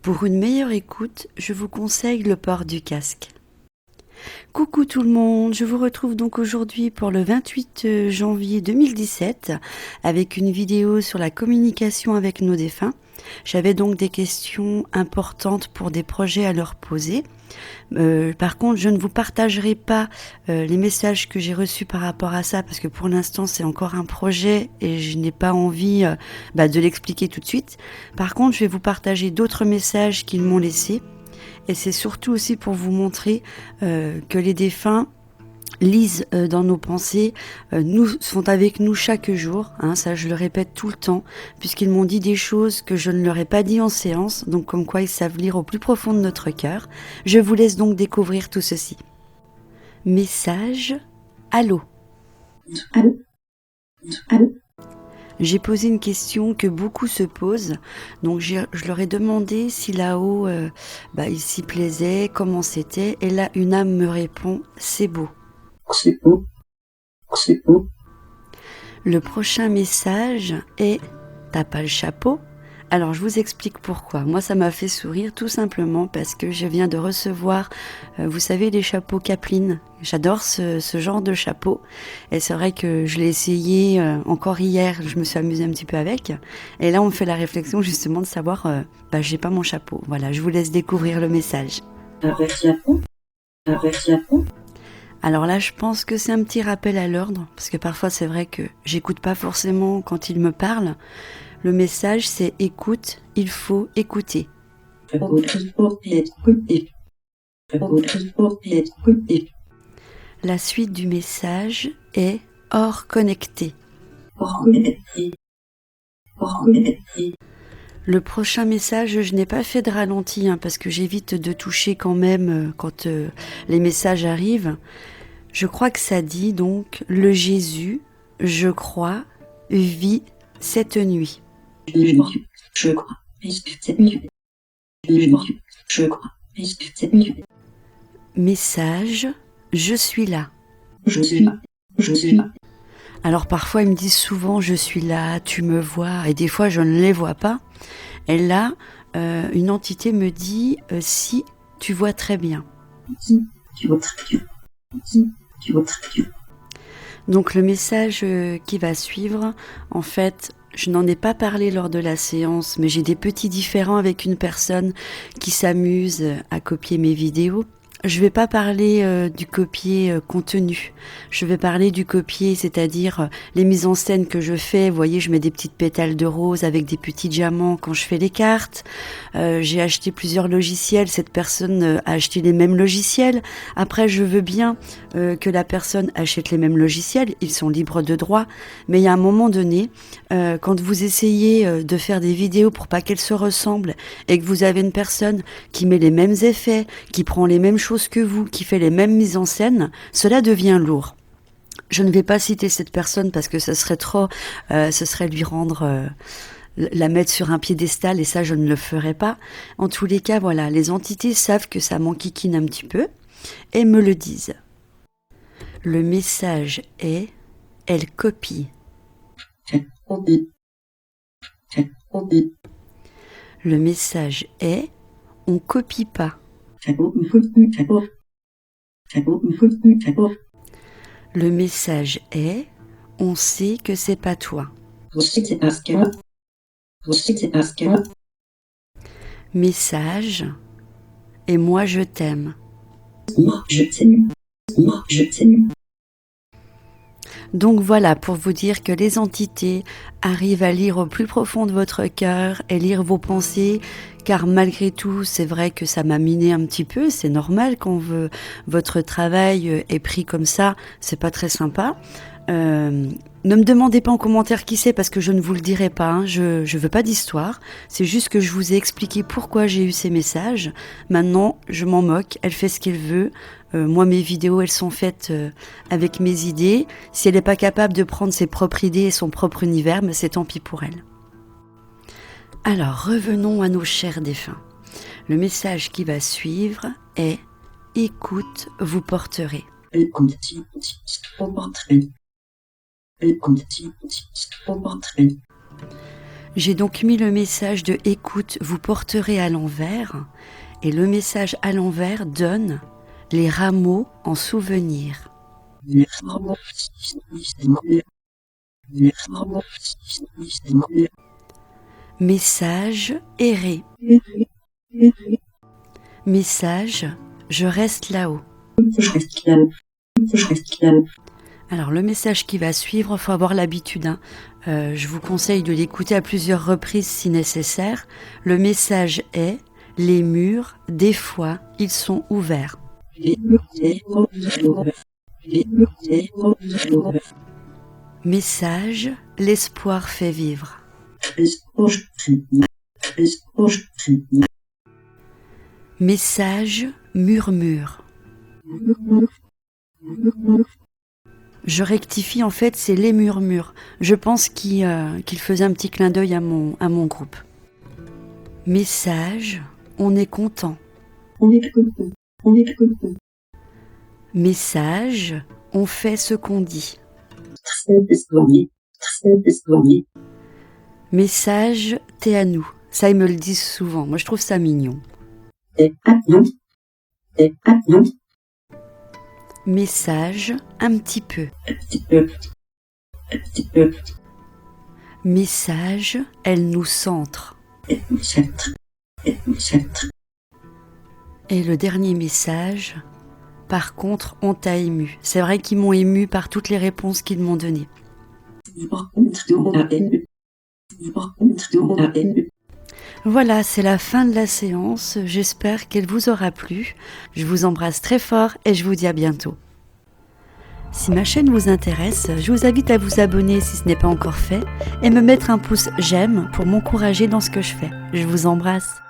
Pour une meilleure écoute, je vous conseille le port du casque. Coucou tout le monde, je vous retrouve donc aujourd'hui pour le 28 janvier 2017 avec une vidéo sur la communication avec nos défunts. J'avais donc des questions importantes pour des projets à leur poser. Par contre, je ne vous partagerai pas les messages que j'ai reçus par rapport à ça parce que pour l'instant c'est encore un projet et je n'ai pas envie de l'expliquer tout de suite. Par contre, je vais vous partager d'autres messages qu'ils m'ont laissés et c'est surtout aussi pour vous montrer que les défunts lisent dans nos pensées, nous sont avec nous chaque jour, ça je le répète tout le temps, puisqu'ils m'ont dit des choses que je ne leur ai pas dit en séance, donc comme quoi ils savent lire au plus profond de notre cœur. Je vous laisse donc découvrir tout ceci. Message, allô. Allô. Allô. J'ai posé une question que beaucoup se posent, donc je leur ai demandé si là-haut ils s'y plaisaient, comment c'était, et là une âme me répond, c'est beau. C'est beau. C'est beau. Le prochain message est « T'as pas le chapeau ?» Alors je vous explique pourquoi. Moi ça m'a fait sourire tout simplement parce que je viens de recevoir, vous savez, les chapeaux Capeline. J'adore ce genre de chapeau et c'est vrai que je l'ai essayé encore hier, je me suis amusée un petit peu avec. Et là on me fait la réflexion justement de savoir, j'ai pas mon chapeau. Voilà, je vous laisse découvrir le message. Avec chapeau. Avec chapeau. Alors là, je pense que c'est un petit rappel à l'ordre, parce que parfois c'est vrai que j'écoute pas forcément quand il me parle. Le message c'est écoute, il faut écouter. La suite du message est hors connecté. Le prochain message, je n'ai pas fait de ralenti parce que j'évite de toucher quand même quand les messages arrivent. Je crois que ça dit donc le Jésus, je crois, vit cette nuit. Je crois, cette nuit. Je crois, cette nuit. Message, je suis là. Je suis là. Je suis là. Alors parfois ils me disent souvent je suis là, tu me vois, et des fois je ne les vois pas. Et là, une entité me dit si tu vois très bien. Si, tu vois très bien. Si, tu vois très bien. Donc le message qui va suivre, en fait, je n'en ai pas parlé lors de la séance, mais j'ai des petits différends avec une personne qui s'amuse à copier mes vidéos. Je ne vais pas parler du copier contenu, je vais parler du copier, c'est-à-dire les mises en scène que je fais. Vous voyez, je mets des petites pétales de rose avec des petits diamants quand je fais les cartes. J'ai acheté plusieurs logiciels, cette personne a acheté les mêmes logiciels. Après, je veux bien que la personne achète les mêmes logiciels, ils sont libres de droit. Mais il y a un moment donné, quand vous essayez de faire des vidéos pour pas qu'elles se ressemblent et que vous avez une personne qui met les mêmes effets, qui prend les mêmes choses que vous, qui fait les mêmes mises en scène, cela devient lourd. Je ne vais pas citer cette personne parce que ce serait lui rendre, la mettre sur un piédestal et ça je ne le ferai pas. En tous les cas, voilà, les entités savent que ça m'enquiquine un petit peu et me le disent. Le message est, elle copie. Le message est, on copie pas. Le message est, on sait que c'est pas toi. Message, et moi je t'aime. Donc voilà, pour vous dire que les entités arrivent à lire au plus profond de votre cœur et lire vos pensées, car malgré tout, c'est vrai que ça m'a miné un petit peu, c'est normal quand votre travail est pris comme ça, c'est pas très sympa. Ne me demandez pas en commentaire qui c'est parce que je ne vous le dirai pas, je veux pas d'histoire, c'est juste que je vous ai expliqué pourquoi j'ai eu ces messages. Maintenant, je m'en moque, elle fait ce qu'elle veut. Moi, mes vidéos, elles sont faites avec mes idées. Si elle n'est pas capable de prendre ses propres idées et son propre univers, mais c'est tant pis pour elle. Alors, revenons à nos chers défunts. Le message qui va suivre est « Écoute, vous porterez ». J'ai donc mis le message de écoute, vous porterez à l'envers, et le message à l'envers donne les rameaux en souvenir. Message erré. Message, je reste là-haut. Je reste calme. Je reste calme. Alors le message qui va suivre, il faut avoir l'habitude. Je vous conseille de l'écouter à plusieurs reprises si nécessaire. Le message est « Les murs, des fois, ils sont ouverts ». Message « L'espoir fait vivre ». Message « Murmure ». Je rectifie, en fait, c'est les murmures. Je pense qu'il faisait un petit clin d'œil à mon groupe. Message, on est content. On est content. On est content. Message, on fait ce qu'on dit. Très espoiré. Très espoiré. Message, t'es à nous. Ça, ils me le disent souvent. Moi, je trouve ça mignon. T'es à bien. T'es à bien. Message, un petit peu. Un petit peu. Un petit peu. Message, elle nous centre. Elle nous centre. Elle nous centre. Et le dernier message, par contre, on t'a ému. C'est vrai qu'ils m'ont ému par toutes les réponses qu'ils m'ont données. Par contre, on a ému. Par contre, on a ému. Voilà, c'est la fin de la séance. J'espère qu'elle vous aura plu. Je vous embrasse très fort et je vous dis à bientôt. Si ma chaîne vous intéresse, je vous invite à vous abonner si ce n'est pas encore fait et me mettre un pouce j'aime pour m'encourager dans ce que je fais. Je vous embrasse.